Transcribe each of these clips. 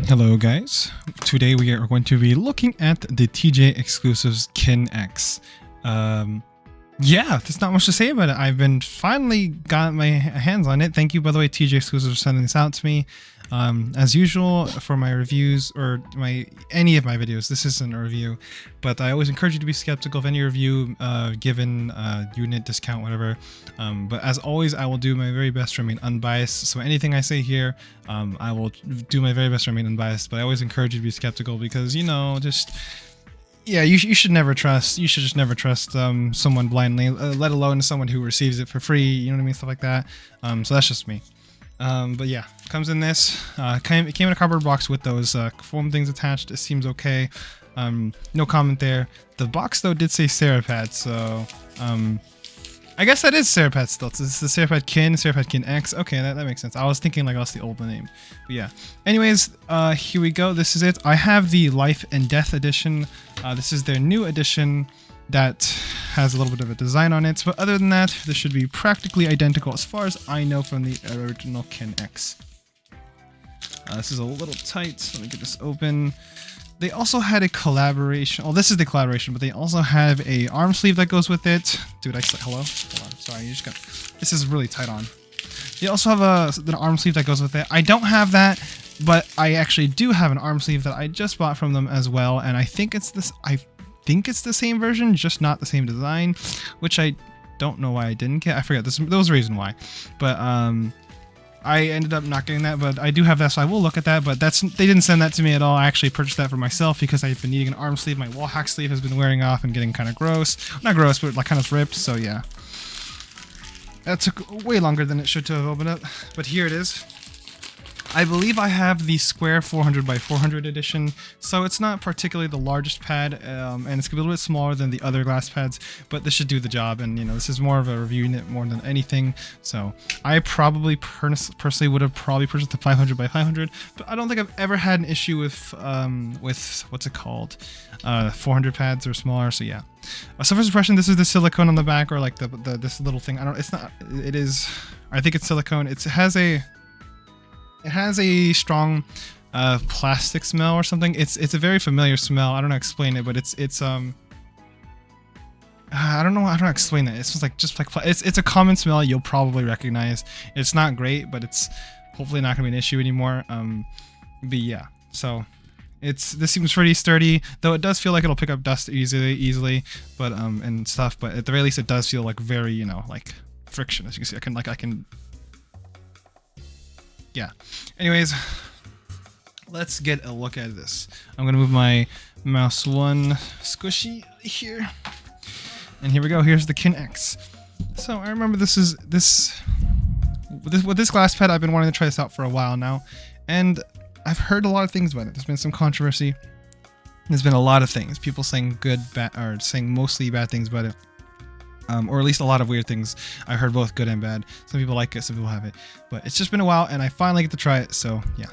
Hello guys, today we are going to be looking at the TJExclusives KIN X. Yeah, there's not much to say about it. I've been finally got my hands on it. Thank you, by the way, TJExclusives, for sending this out to me. As usual, for my reviews or any of my videos, this isn't a review, but I always encourage you to be skeptical of any review given unit discount, whatever. But as always, I will do my very best to remain unbiased. So anything I say here, I will do my very best to remain unbiased. But I always encourage you to be skeptical because, you know, just... yeah, you should never trust. You should just never trust someone blindly, let alone someone who receives it for free. You know what I mean, stuff like that. So that's just me. But yeah, comes in this. It came in a cardboard box with those foam things attached. It seems okay. No comment there. The box though did say Cerapad, so I guess that is Cerapad still. It's the Cerapad KIN X. Okay, that makes sense. I was thinking like that's the old name. But yeah. Anyways, here we go. This is it. I have the Life and Death edition. This is their new edition that has a little bit of a design on it. But other than that, this should be practically identical as far as I know from the original KIN X. This is a little tight. Let me get this open. They also had a collaboration. Oh, this is the collaboration, but they also have a arm sleeve that goes with it. Dude, hello? Hold on. Sorry, you just got... This is really tight on. They also have an arm sleeve that goes with it. I don't have that, but I actually do have an arm sleeve that I just bought from them as well, and I think it's this... I think it's the same version, just not the same design, which I don't know why I didn't get. I forget. There was a reason why, but I ended up not getting that, but I do have that, so I will look at that. But they didn't send that to me at all. I actually purchased that for myself because I've been needing an arm sleeve. My wall hack sleeve has been wearing off and getting kind of gross. Not gross, but like kind of ripped. So yeah, that took way longer than it should to have opened up. But here it is. I believe I have the square 400 by 400 edition, so it's not particularly the largest pad, and it's gonna be a little bit smaller than the other glass pads, but this should do the job. And you know, this is more of a review unit more than anything. So I probably personally would have probably purchased the 500 by 500, but I don't think I've ever had an issue with what's it called, 400 pads or smaller. So yeah. So first impression, this is the silicone on the back, or like this little thing. It's not. It is. I think it's silicone. It has a strong plastic smell or something. It's a very familiar smell. I don't know how to explain it, but it's I don't know how to explain that. It's just like it's a common smell you'll probably recognize. It's not great, but it's hopefully not gonna be an issue anymore. But yeah, so this seems pretty sturdy, though it does feel like it'll pick up dust easily, but and stuff. But at the very least, it does feel like very, you know, like friction. As you can see, I can. Yeah. Anyways, let's get a look at this. I'm gonna move my mouse one squishy here, and here we go. Here's the KIN X. So I remember with this glass pad, I've been wanting to try this out for a while now, and I've heard a lot of things about it. There's been some controversy. There's been a lot of things. People saying good, bad, or saying mostly bad things about it. Or at least a lot of weird things. I heard both good and bad. Some people like it, some people have it. But it's just been a while, and I finally get to try it, so yeah.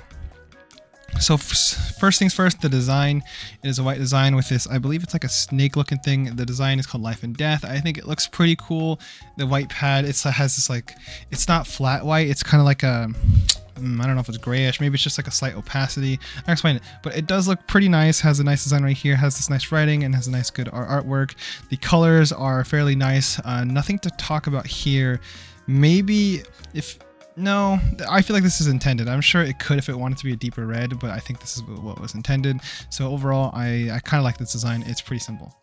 So first things first, the design. It is a white design with this, I believe it's like a snake-looking thing. The design is called Life and Death. I think it looks pretty cool. The white pad, it has this like, it's not flat white. It's kind of like a... I don't know if it's grayish, maybe it's just like a slight opacity. I'll explain it, but it does look pretty nice. Has a nice design right here, has this nice writing, and has a nice good artwork. The colors are fairly nice. Nothing to talk about here. Maybe no, I feel like this is intended. I'm sure it could if it wanted to be a deeper red, but I think this is what was intended. So overall, I kind of like this design. It's pretty simple.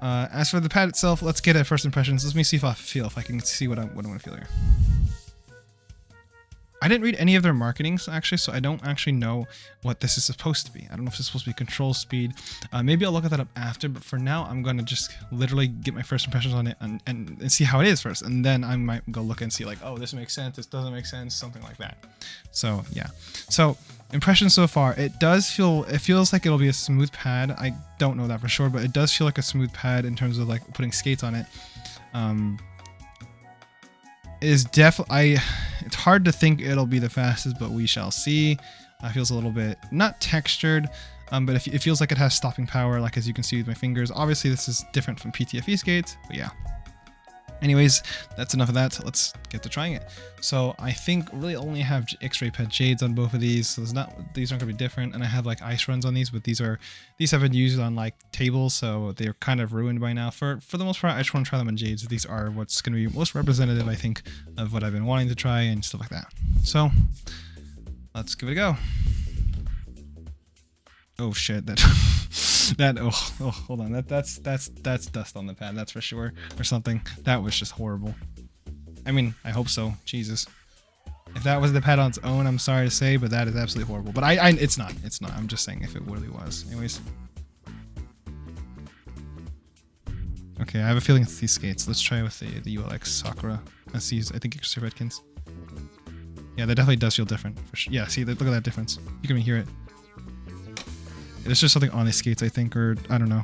As for the pad itself, let's get at first impressions. Let me see if I can see what I want to feel here. I didn't read any of their marketings, actually, so I don't actually know what this is supposed to be. I don't know if it's supposed to be control speed. Maybe I'll look at that up after, but for now, I'm going to just literally get my first impressions on it and see how it is first. And then I might go look and see like, oh, this makes sense, this doesn't make sense, something like that. So, yeah. So, impressions so far, it feels like it'll be a smooth pad. I don't know that for sure, but it does feel like a smooth pad in terms of like putting skates on it. Is definitely, it's hard to think it'll be the fastest, but we shall see. It feels a little bit not textured, but it feels like it has stopping power, like as you can see with my fingers. Obviously this is different from PTFE skates, but yeah. Anyways, that's enough of that. Let's get to trying it. So I think really only have X-ray pad jades on both of these. So these aren't gonna be different. And I have like ice runs on these, but these have been used on like tables, so they're kind of ruined by now. For the most part, I just want to try them on jades. These are what's gonna be most representative, I think, of what I've been wanting to try and stuff like that. So let's give it a go. Oh shit, hold on, that's dust on the pad, that's for sure, or something. That was just horrible. I mean, I hope so. Jesus, if that was the pad on its own, I'm sorry to say, but that is absolutely horrible. But it's not. I'm just saying if it really was. Anyways, okay, I have a feeling it's these skates. Let's try with the ULX Sakura. Let's use, I think, Cerapad KIN X. Yeah, that definitely does feel different. For sure. Yeah, see, look at that difference. You can even hear it. There's just something on these skates, I think, or I don't know.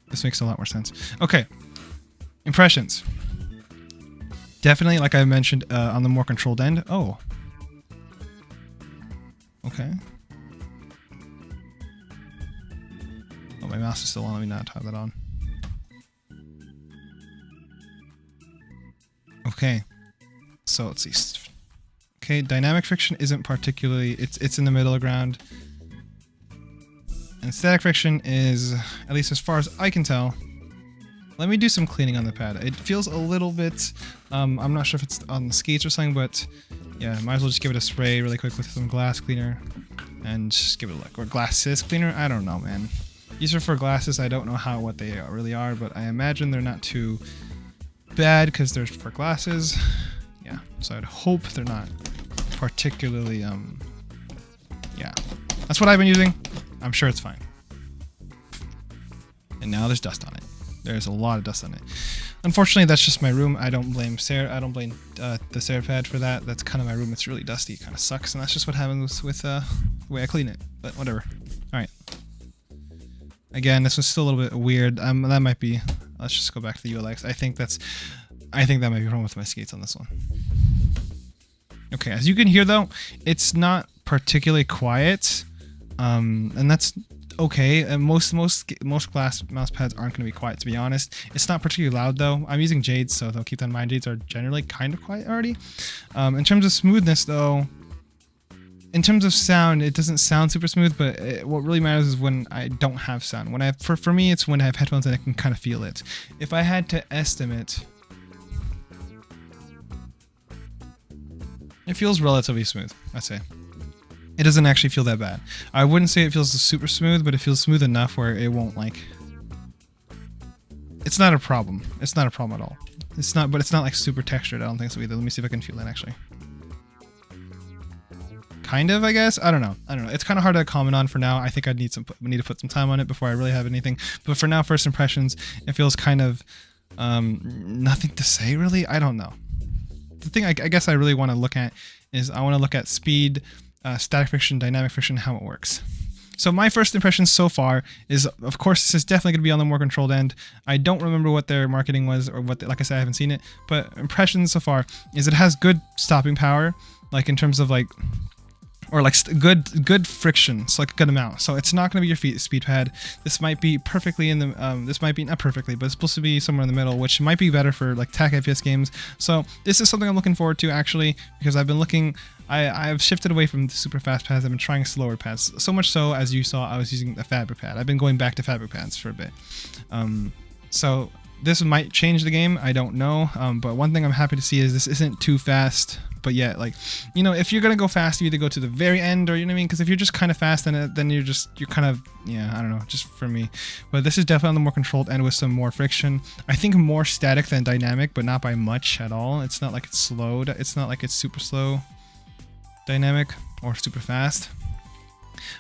This makes a lot more sense. Okay, impressions. Definitely, like I mentioned, on the more controlled end. Oh. Okay. Oh, my mouse is still on. Let me not have that on. Okay. So let's see. Okay, dynamic friction isn't particularly, it's in the middle of ground. And static friction is, at least as far as I can tell. Let me do some cleaning on the pad. It feels a little bit, I'm not sure if it's on the skates or something, but yeah, might as well just give it a spray really quick with some glass cleaner. And just give it a look. Or glasses cleaner? I don't know, man. These are for glasses. I don't know what they really are, but I imagine they're not too bad because they're for glasses. Yeah, so I'd hope they're not particularly, yeah. That's what I've been using. I'm sure it's fine. And now there's dust on it. There's a lot of dust on it. Unfortunately, that's just my room. I don't blame the Cerapad for that. That's kind of my room. It's really dusty. It kind of sucks, and that's just what happens with the way I clean it. But whatever. All right. Again, this was still a little bit weird. That might be. Let's just go back to the ULX. I think that might be wrong with my skates on this one. Okay, as you can hear though, it's not particularly quiet, and that's okay. And most glass mouse pads aren't going to be quiet, to be honest. It's not particularly loud though. I'm using jades, so they'll keep that in mind. Jades are generally kind of quiet already. In terms of smoothness though, in terms of sound, it doesn't sound super smooth, but what really matters is when I don't have sound. When for me, it's when I have headphones and I can kind of feel it. If I had to estimate, it feels relatively smooth, I'd say. It doesn't actually feel that bad. I wouldn't say it feels super smooth, but it feels smooth enough where it won't like... It's not a problem. It's not a problem at all. It's not, but it's not like super textured. I don't think so either. Let me see if I can feel it actually. Kind of, I guess. I don't know. It's kind of hard to comment on for now. I think we need to put some time on it before I really have anything. But for now, first impressions, it feels kind of nothing to say really. I don't know. The thing I guess I really want to look at is I want to look at speed, static friction, dynamic friction, how it works. So my first impression so far is, of course, this is definitely going to be on the more controlled end. I don't remember what their marketing was or like I said, I haven't seen it, but impressions so far is it has good stopping power, like in terms of like, or like good friction, so like a good amount. So it's not going to be your speed pad. This might be perfectly in the, this might be not perfectly, but it's supposed to be somewhere in the middle, which might be better for like TAC FPS games. So this is something I'm looking forward to actually, because I've been looking, I've shifted away from the super fast pads. I've been trying slower pads. So much so, as you saw, I was using a fabric pad. I've been going back to fabric pads for a bit. So this might change the game. I don't know. But one thing I'm happy to see is this isn't too fast. But yeah, like, you know, if you're gonna go fast, you either go to the very end, or you know what I mean. Because if you're just kind of fast, then you're kind of, yeah, I don't know, just for me. But this is definitely on the more controlled end with some more friction. I think more static than dynamic, but not by much at all. It's not like it's slowed. It's not like it's super slow dynamic or super fast.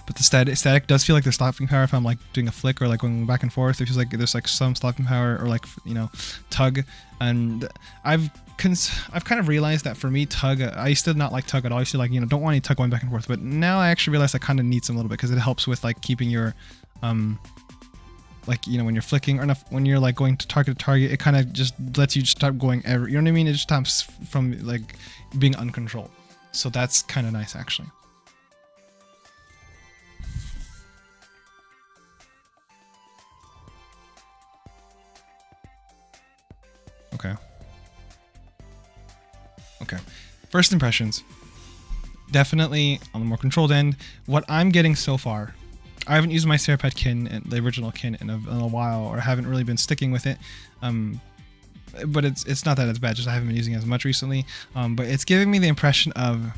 But the static does feel like there's stopping power if I'm like doing a flick or like going back and forth. It feels like there's like some stopping power or like, you know, tug. And I've kind of realized that for me, tug, I used to not like tug at all. I used to like, you know, don't want any tug going back and forth. But now I actually realize I kind of need some a little bit because it helps with like keeping your, like, you know, when you're flicking or when you're like going to target, it kind of just lets you start going you know what I mean? It just stops from like being uncontrolled. So that's kind of nice actually. First impressions, definitely on the more controlled end. What I'm getting so far, I haven't used my Cerapad KIN, the original KIN, in a while, or haven't really been sticking with it. But it's not that it's bad, just I haven't been using it as much recently. But it's giving me the impression of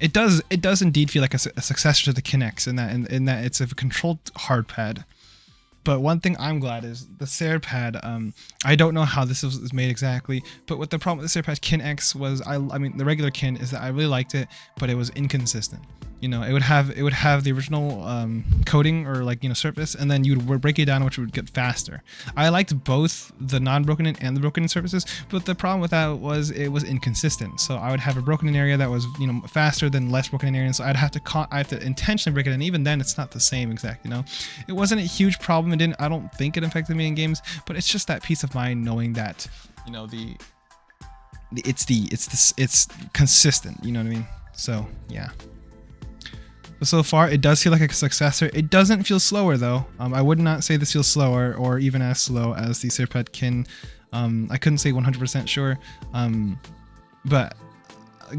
it does indeed feel like a successor to the KIN X in that it's a controlled hard pad. But one thing I'm glad is the Cerapad. I don't know how this is made exactly, but what the problem with the Cerapad KIN X was, I mean the regular KIN, is that I really liked it, but it was inconsistent. You know, it would have the original coating or like, you know, surface, and then you would break it down, which would get faster. I liked both the non-broken in and the broken in surfaces, but the problem with that was it was inconsistent. So I would have a broken in area that was, you know, faster than less broken in area, so I have to intentionally break it in. Even then, it's not the same exact. You know, it wasn't a huge problem. I don't think it affected me in games, but it's just that peace of mind knowing that, you know, it's consistent. You know what I mean? So yeah. So far, it does feel like a successor. It doesn't feel slower though. I would not say this feels slower or even as slow as the Cerapad KIN. I couldn't say 100% sure, but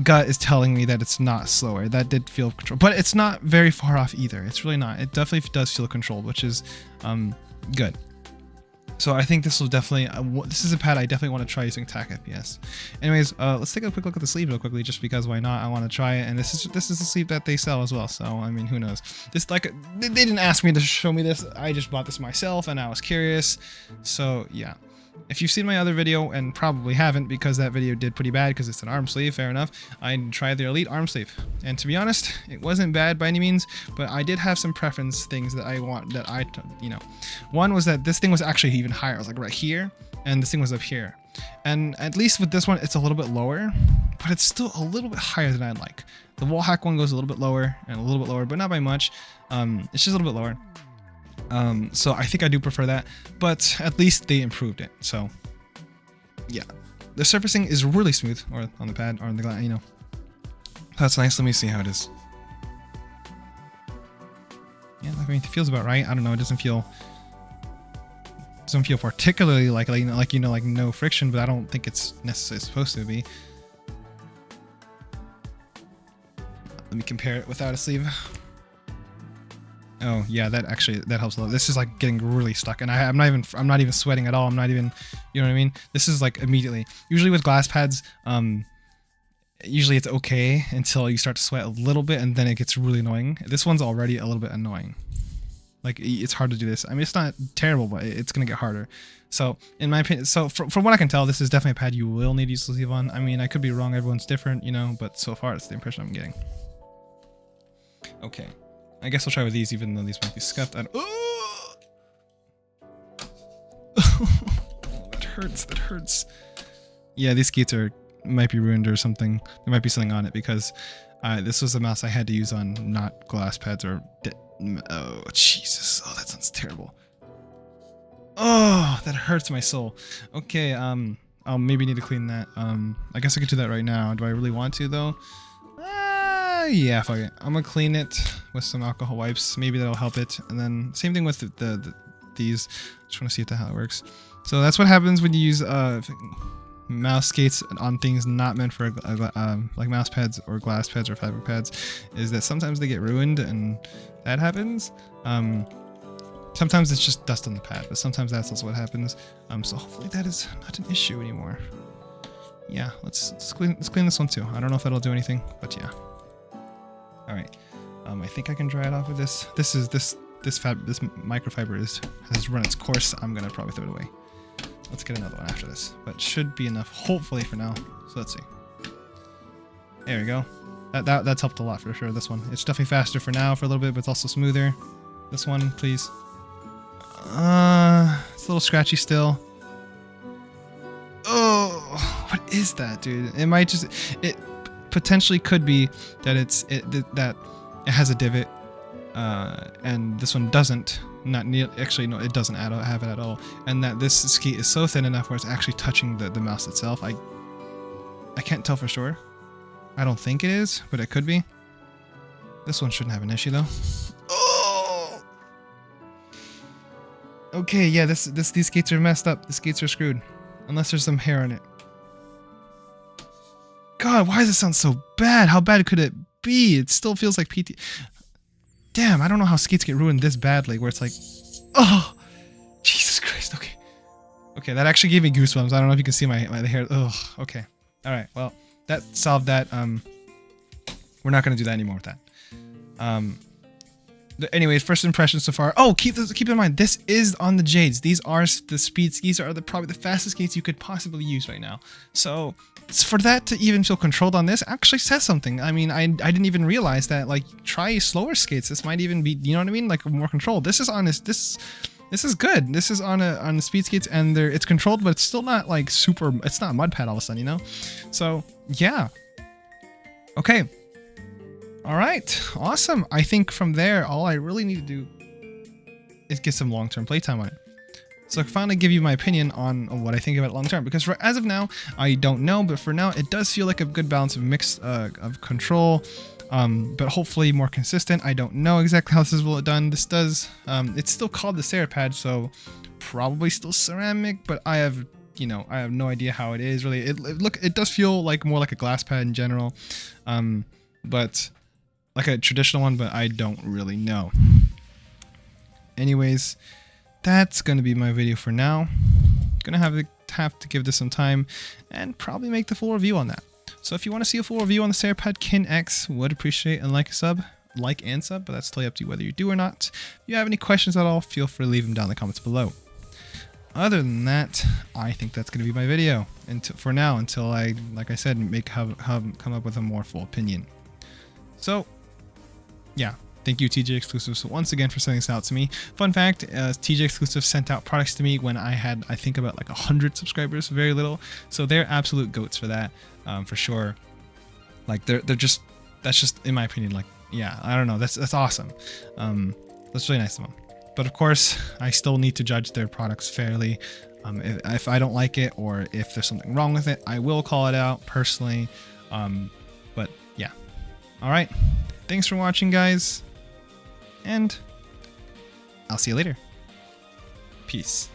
gut is telling me that it's not slower. That did feel controlled, but it's not very far off either. It's really not. It definitely does feel controlled, which is good. So I think this will definitely, this is a pad I definitely want to try using attack FPS. Anyways, let's take a quick look at the sleeve real quickly, just because why not? I want to try it, and this is the sleeve that they sell as well. So I mean, who knows? This, like, they didn't ask me to show me this. I just bought this myself, and I was curious. So yeah. If you've seen my other video, and probably haven't because that video did pretty bad because it's an arm sleeve, fair enough, I tried the Elite arm sleeve. And to be honest, it wasn't bad by any means, but I did have some preference things that I want, you know. One was that this thing was actually even higher. It was like right here, and this thing was up here. And at least with this one, it's a little bit lower, but it's still a little bit higher than I'd like. The wall hack one goes a little bit lower, and a little bit lower, but not by much. It's just a little bit lower. So I think I do prefer that, but at least they improved it. So yeah, the surfacing is really smooth, or on the pad, or on the glass, you know. That's nice. Let me see how it is. Yeah, I mean, it feels about right. I don't know. It doesn't feel particularly like no friction, but I don't think it's necessarily supposed to be. Let me compare it without a sleeve. Oh yeah, that helps a lot. This is like getting really stuck, and I'm not even sweating at all. I'm not even, you know what I mean? This is like immediately. Usually with glass pads, usually it's okay until you start to sweat a little bit, and then it gets really annoying. This one's already a little bit annoying. Like, it's hard to do this. I mean, it's not terrible, but it's gonna get harder. So in my opinion, so from what I can tell, this is definitely a pad you will need to use the sleeve on. I mean, I could be wrong. Everyone's different, you know, but so far it's the impression I'm getting. Okay. I guess I'll try with these, even though these might be scuffed. Oh! That hurts. That hurts. Yeah, these skates might be ruined or something. There might be something on it because this was a mouse I had to use on not glass pads or. Oh Jesus! Oh, that sounds terrible. Oh, that hurts my soul. Okay. I'll maybe need to clean that. I guess I could do that right now. Do I really want to though? Yeah, fuck it. I'm gonna clean it with some alcohol wipes. Maybe that'll help it. And then same thing with these. Just want to see how it works. So that's what happens when you use mouse skates on things not meant for like mouse pads or glass pads or fabric pads. Is that sometimes they get ruined, and that happens. Sometimes it's just dust on the pad, but sometimes that's also what happens. So hopefully that is not an issue anymore. Yeah, let's clean this one too. I don't know if that'll do anything, but yeah. All right, I think I can dry it off with this. This microfiber has run its course. I'm gonna probably throw it away. Let's get another one after this, but should be enough, hopefully, for now. So let's see. There we go. That's helped a lot for sure. This one, it's definitely faster for now for a little bit, but it's also smoother. This one, please. It's a little scratchy still. Oh, what is that, dude? It might just potentially could be that that it has a divot, and this one doesn't. Actually, no, it doesn't have it at all, and that this skate is so thin enough where it's actually touching the mouse itself. I can't tell for sure. I don't think it is, but it could be. This one shouldn't have an issue though. Oh. Okay, yeah, these skates are messed up. The skates are screwed, unless there's some hair on it. God, why does it sound so bad? How bad could it be? It still feels like PT. Damn, I don't know how skates get ruined this badly, where it's like, oh, Jesus Christ. Okay. Okay, that actually gave me goosebumps. I don't know if you can see my hair. Ugh, okay. All right, well, that solved that. We're not going to do that anymore with that. Anyways, first impressions so far. Oh, keep in mind, this is on the Jades. These are the speed skis, are probably the fastest skates you could possibly use right now. So for that to even feel controlled on this actually says something. I mean, I didn't even realize that. Like, try slower skates. This might even be, you know what I mean? Like more controlled. This is on this is good. This is on the speed skates, and it's controlled, but it's still not like super. It's not mud pad all of a sudden, you know. So yeah. Okay. All right, awesome. I think from there, all I really need to do is get some long-term playtime on it. So I finally give you my opinion on what I think about it long-term, because as of now, I don't know, but for now, it does feel like a good balance of mix of control, but hopefully more consistent. I don't know exactly how this is done. This does, it's still called the Cerapad, so probably still ceramic, but I have no idea how it is really. It does feel like more like a glass pad in general, but like a traditional one, but I don't really know. Anyways, that's gonna be my video for now. Gonna have to give this some time and probably make the full review on that. So if you want to see a full review on the Cerapad KIN X, would appreciate a like and sub, but that's totally up to you whether you do or not. If you have any questions at all, feel free to leave them down in the comments below. Other than that, I think that's gonna be my video for now, until I, like I said, come up with a more full opinion. So yeah, thank you TJExclusives once again for sending this out to me. Fun fact, TJExclusives sent out products to me when I had, I think, about like 100 subscribers, very little. So they're absolute goats for that, for sure. Like they're just, that's just in my opinion, like, yeah, I don't know, that's awesome. That's really nice of them. But of course, I still need to judge their products fairly. If I don't like it, or if there's something wrong with it, I will call it out personally. But yeah, all right. Thanks for watching, guys, and I'll see you later. Peace.